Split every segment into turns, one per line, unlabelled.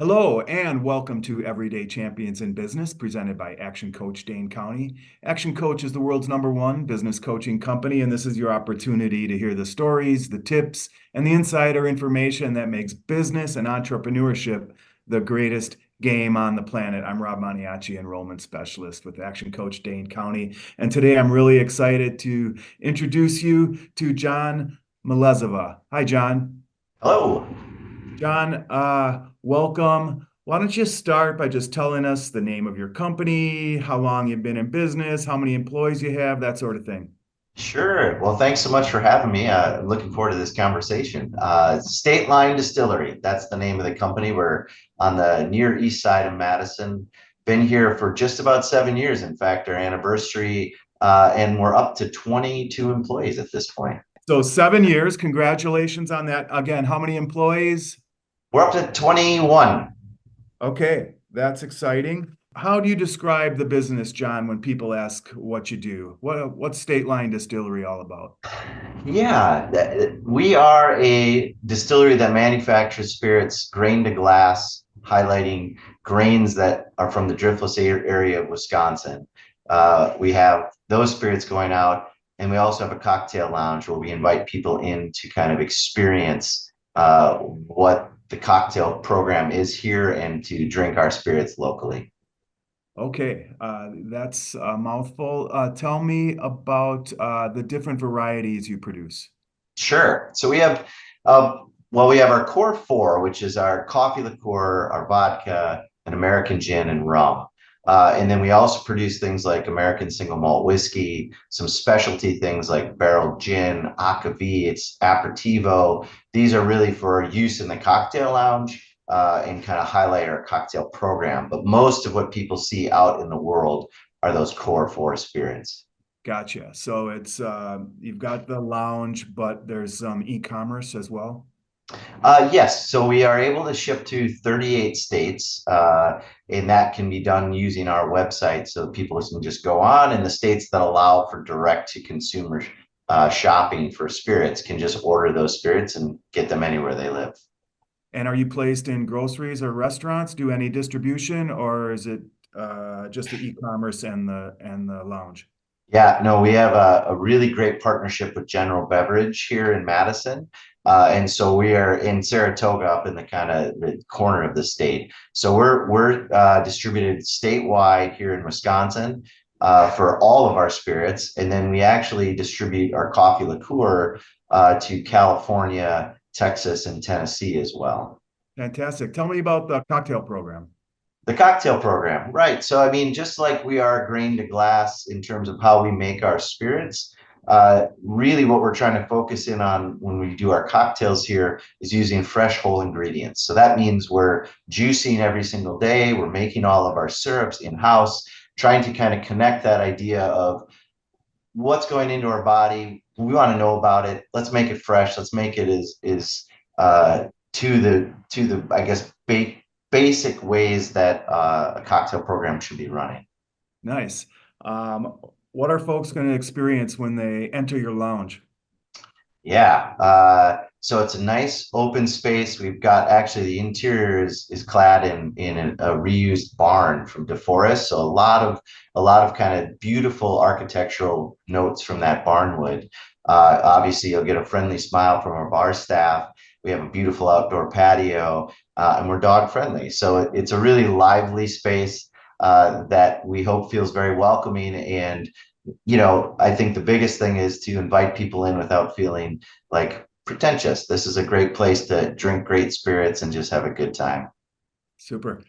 Hello and welcome to Everyday Champions in Business, presented by Action Coach Dane County. Action Coach is the world's #1 business coaching company, and this is your opportunity to hear the stories, the tips, and the insider information that makes business and entrepreneurship the greatest game on the planet. I'm Rob Maniaci, enrollment specialist with Action Coach Dane County, and today I'm really excited to introduce you to John Mleziva. Hi, John.
Hello.
John, welcome. Why don't you start by just telling us the name of your company, how long you've been in business, how many employees you have, that sort of thing.
Sure. Well, thanks so much for having me. I'm looking forward to this conversation. State Line Distillery, that's the name of the company. We're on the near east side of Madison. Been here for just about 7 years. In fact, our anniversary, and we're up to 22 employees at this point.
So 7 years, congratulations on that. Again, how many employees?
We're up to 21.
Okay, that's exciting. How do you describe the business, John, when people ask what you do? What's State Line Distillery all about?
Yeah, we are a distillery that manufactures spirits grain to glass, highlighting grains that are from the driftless area of Wisconsin. We have those spirits going out, and we also have a cocktail lounge where we invite people in to kind of experience what the cocktail program is here and to drink our spirits locally.
Okay, that's a mouthful. Tell me about the different varieties you produce.
Sure. So we have our core four, which is our coffee liqueur, our vodka, an American gin, and rum. And then we also produce things like American single malt whiskey, some specialty things like barrel gin, Acavie, it's aperitivo. These are really for use in the cocktail lounge and kind of highlight our cocktail program. But most of what people see out in the world are those core four spirits.
Gotcha. So it's you've got the lounge, but there's some e-commerce as well.
Yes, so we are able to ship to 38 states, and that can be done using our website. So people can just go on, and the states that allow for direct to consumer shopping for spirits can just order those spirits and get them anywhere they live.
And are you placed in groceries or restaurants? Do any distribution, or is it just the e-commerce and the lounge?
Yeah, no, we have a really great partnership with General Beverage here in Madison. And so we are in Saratoga up in the kind of the corner of the state. So we're distributed statewide here in Wisconsin for all of our spirits. And then we actually distribute our coffee liqueur to California, Texas, and Tennessee as well.
Fantastic. Tell me about the cocktail program.
The cocktail program, right. So, I mean, just like we are grain to glass in terms of how we make our spirits, really what we're trying to focus in on when we do our cocktails here is using fresh whole ingredients. So that means we're juicing every single day, we're making all of our syrups in-house, trying to kind of connect that idea of what's going into our body. We want to know about it. Let's make it fresh. Let's make it is to the I guess basic ways that a cocktail program should be running.
Nice. Um, what are folks going to experience when they enter your lounge?
Yeah. So it's a nice open space. We've got actually the interior is clad in a reused barn from DeForest. So a lot of kind of beautiful architectural notes from that barnwood. Obviously, you'll get a friendly smile from our bar staff. We have a beautiful outdoor patio, and we're dog friendly. So it's a really lively space that we hope feels very welcoming. And I think the biggest thing is to invite people in without feeling like pretentious. This is a great place to drink great spirits and just have a good time.
Super.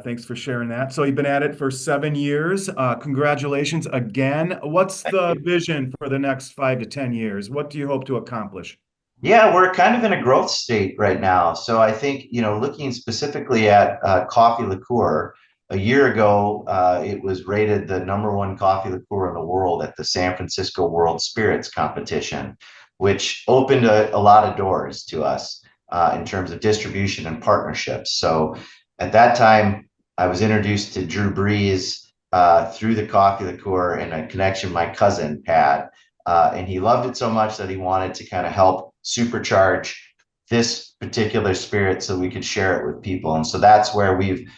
Thanks for sharing that. So you've been at it for 7 years. Congratulations again. What's the vision for the next 5 to 10 years? What do you hope to accomplish?
Yeah, we're kind of in a growth state right now. So I think, looking specifically at coffee liqueur, a year ago, it was rated the #1 coffee liqueur in the world at the San Francisco World Spirits Competition, which opened a lot of doors to us in terms of distribution and partnerships. So at that time, I was introduced to Drew Brees through the coffee liqueur and a connection my cousin had. And he loved it so much that he wanted to kind of help supercharge this particular spirit so we could share it with people. And so that's where we've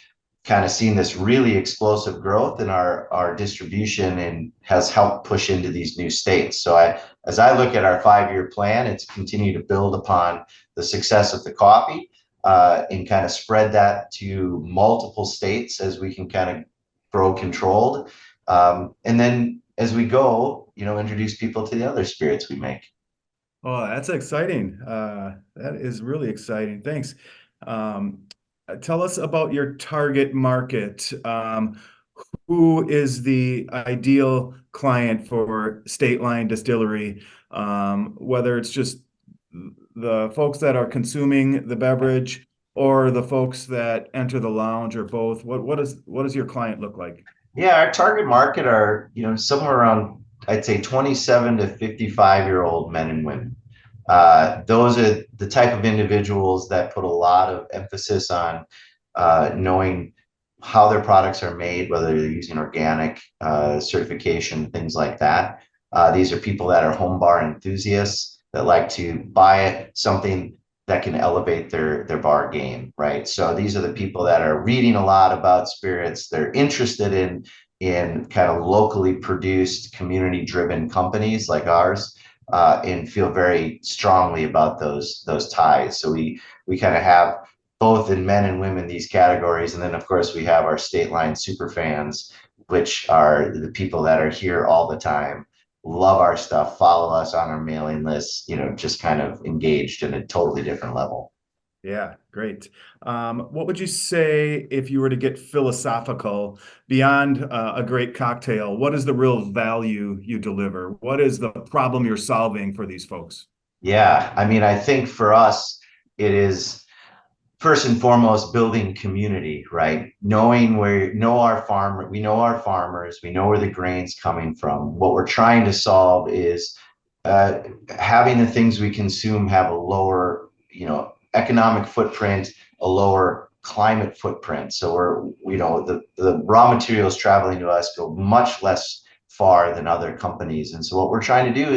kind of seen this really explosive growth in our distribution and has helped push into these new states. So as I look at our 5-year plan, it's continue to build upon the success of the coffee and kind of spread that to multiple states as we can kind of grow controlled. And then as we go, introduce people to the other spirits we make.
Oh, that's exciting. That is really exciting. Thanks. Um, Tell us about your target market. Who is the ideal client for State Line Distillery? Whether it's just the folks that are consuming the beverage or the folks that enter the lounge or both. What does your client look like?
Yeah, our target market are, somewhere around, I'd say 27 to 55-year-old men and women. Those are the type of individuals that put a lot of emphasis on knowing how their products are made, whether they're using organic certification, things like that. These are people that are home bar enthusiasts that like to buy something that can elevate their bar game, right? So these are the people that are reading a lot about spirits. They're interested in kind of locally produced, community driven companies like ours, and feel very strongly about those ties. So we kind of have both in men and women these categories, and then of course we have our State Line super fans, which are the people that are here all the time, love our stuff, follow us on our mailing lists, just kind of engaged in a totally different level.
Yeah, great. What would you say if you were to get philosophical beyond a great cocktail? What is the real value you deliver? What is the problem you're solving for these folks?
Yeah, I mean, I think for us, it is first and foremost building community, right? Knowing where know our farmer, we know our farmers, we know where the grain's coming from. What we're trying to solve is uh, having the things we consume have a lower, economic footprint, a lower climate footprint. So the raw materials traveling to us go much less far than other companies. And so what we're trying to do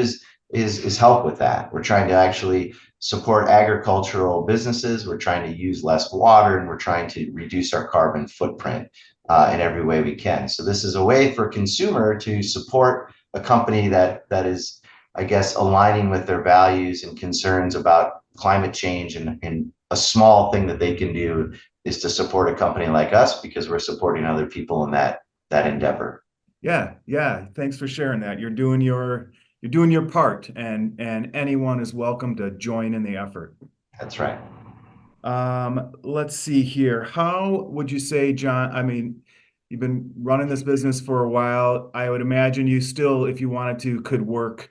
is help with that. We're trying to actually support agricultural businesses. We're trying to use less water, and we're trying to reduce our carbon footprint in every way we can. So this is a way for consumer to support a company that is, I guess, aligning with their values and concerns about climate change. And a small thing that they can do is to support a company like us because we're supporting other people in that endeavor.
Yeah, yeah. Thanks for sharing that. You're doing your part, and anyone is welcome to join in the effort.
That's right.
Let's see here. How would you say, John? I mean, you've been running this business for a while. I would imagine you still, if you wanted to, could work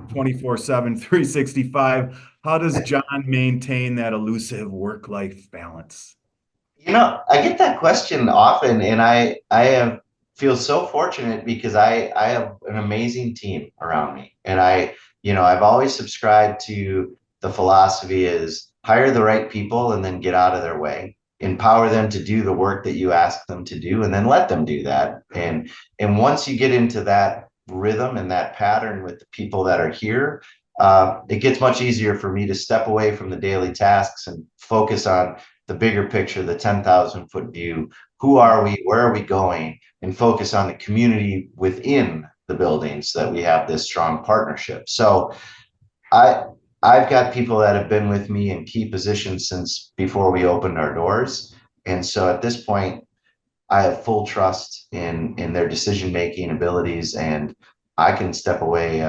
24/7, 365. How does John maintain that elusive work-life balance?
I get that question often, and feel so fortunate because I have an amazing team around me, and I've always subscribed to the philosophy is hire the right people and then get out of their way, empower them to do the work that you ask them to do, and then let them do that. And once you get into that rhythm and that pattern with the people that are here, it gets much easier for me to step away from the daily tasks and focus on the bigger picture, the 10,000-foot view. Who are we? Where are we going? And focus on the community within the building so that we have this strong partnership. So I I've got people that have been with me in key positions since before we opened our doors. And so at this point, I have full trust in their decision making abilities, and I can step away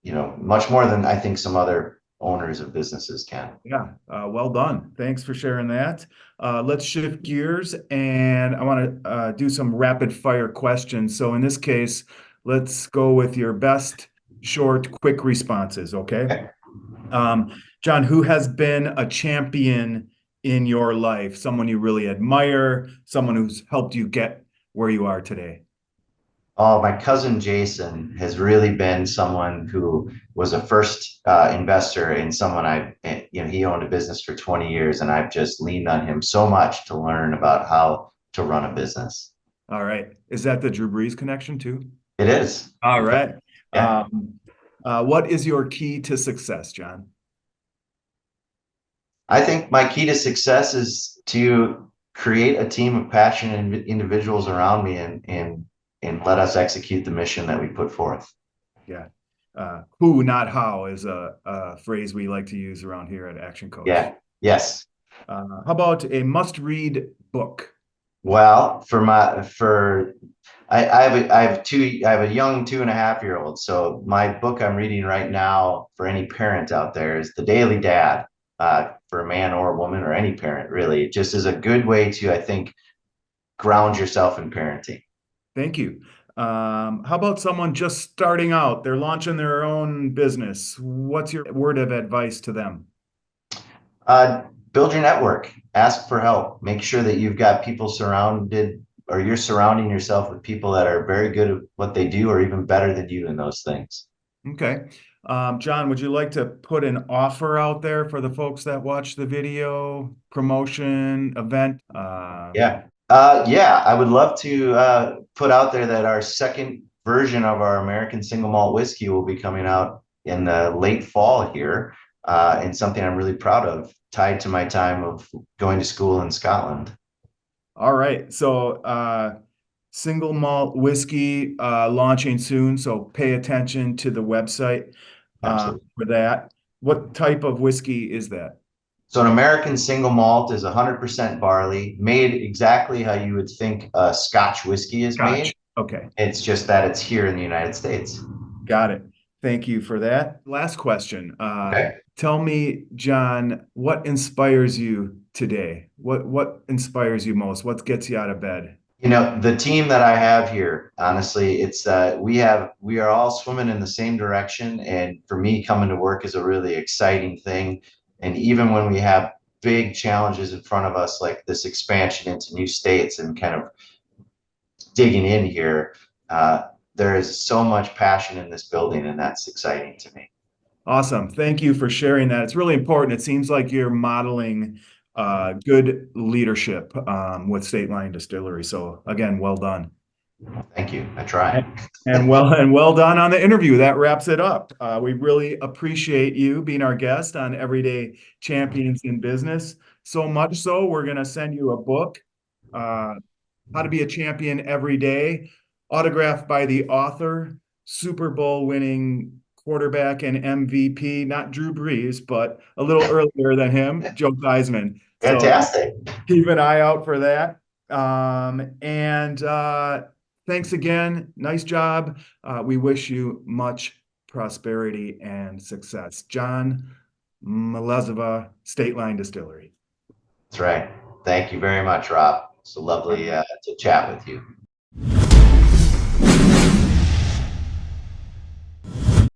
much more than I think some other owners of businesses can.
Yeah, well done. Thanks for sharing that. Let's shift gears, and I want to do some rapid fire questions. So in this case, let's go with your best short, quick responses, okay?
Okay.
John, who has been a champion in your life? Someone you really admire, someone who's helped you get where you are today?
Oh, my cousin Jason has really been someone who was a first investor and someone he owned a business for 20 years, and I've just leaned on him so much to learn about how to run a business.
All right. Is that the Drew Brees connection too?
It is.
All right.
Yeah.
What is your key to success, John?
I think my key to success is to create a team of passionate individuals around me and let us execute the mission that we put forth.
Yeah. Who, not how, is a phrase we like to use around here at Action Coach.
Yeah. Yes.
How about a must-read book?
Well, I have a young 2.5-year-old. So my book I'm reading right now for any parent out there is The Daily Dad, for a man or a woman or any parent, really. It just is a good way to, I think, ground yourself in parenting.
Thank you. How about someone just starting out? They're launching their own business. What's your word of advice to them?
Uh, Build your network, ask for help, make sure that you've got people surrounded or you're surrounding yourself with people that are very good at what they do or even better than you in those things.
Okay. John, would you like to put an offer out there for the folks that watch the video, promotion, event?
Yeah, I would love to put out there that our second version of our American single malt whiskey will be coming out in the late fall here, and something I'm really proud of, tied to my time of going to school in Scotland.
All right. So, single malt whiskey launching soon. So pay attention to the website
Absolutely.
for that. What type of whiskey is that?
So an American single malt is 100% barley, made exactly how you would think a Scotch whiskey is made.
Scotch. Okay.
It's just that it's here in the United States.
Got it. Thank you for that. Last question.
Okay.
Tell me, John, what inspires you today? What inspires you most? What gets you out of bed?
The team that I have here, honestly, it's we are all swimming in the same direction. And for me, coming to work is a really exciting thing. And even when we have big challenges in front of us, like this expansion into new states and kind of digging in here, there is so much passion in this building, and that's exciting to me.
Awesome. Thank you for sharing that. It's really important. It seems like you're modeling good leadership with State Line Distillery. So again, well done.
Thank you. I try.
And well done on the interview. That wraps it up. We really appreciate you being our guest on Everyday Champions in Business. So much so, we're going to send you a book, How to Be a Champion Every Day, autographed by the author, Super Bowl winning quarterback and MVP, not Drew Brees, but a little earlier than him, Joe Theismann. So
Fantastic.
keep an eye out for that. Thanks again. Nice job. We wish you much prosperity and success. John Mleziva, State Line Distillery.
That's right. Thank you very much, Rob. It's lovely to chat with you.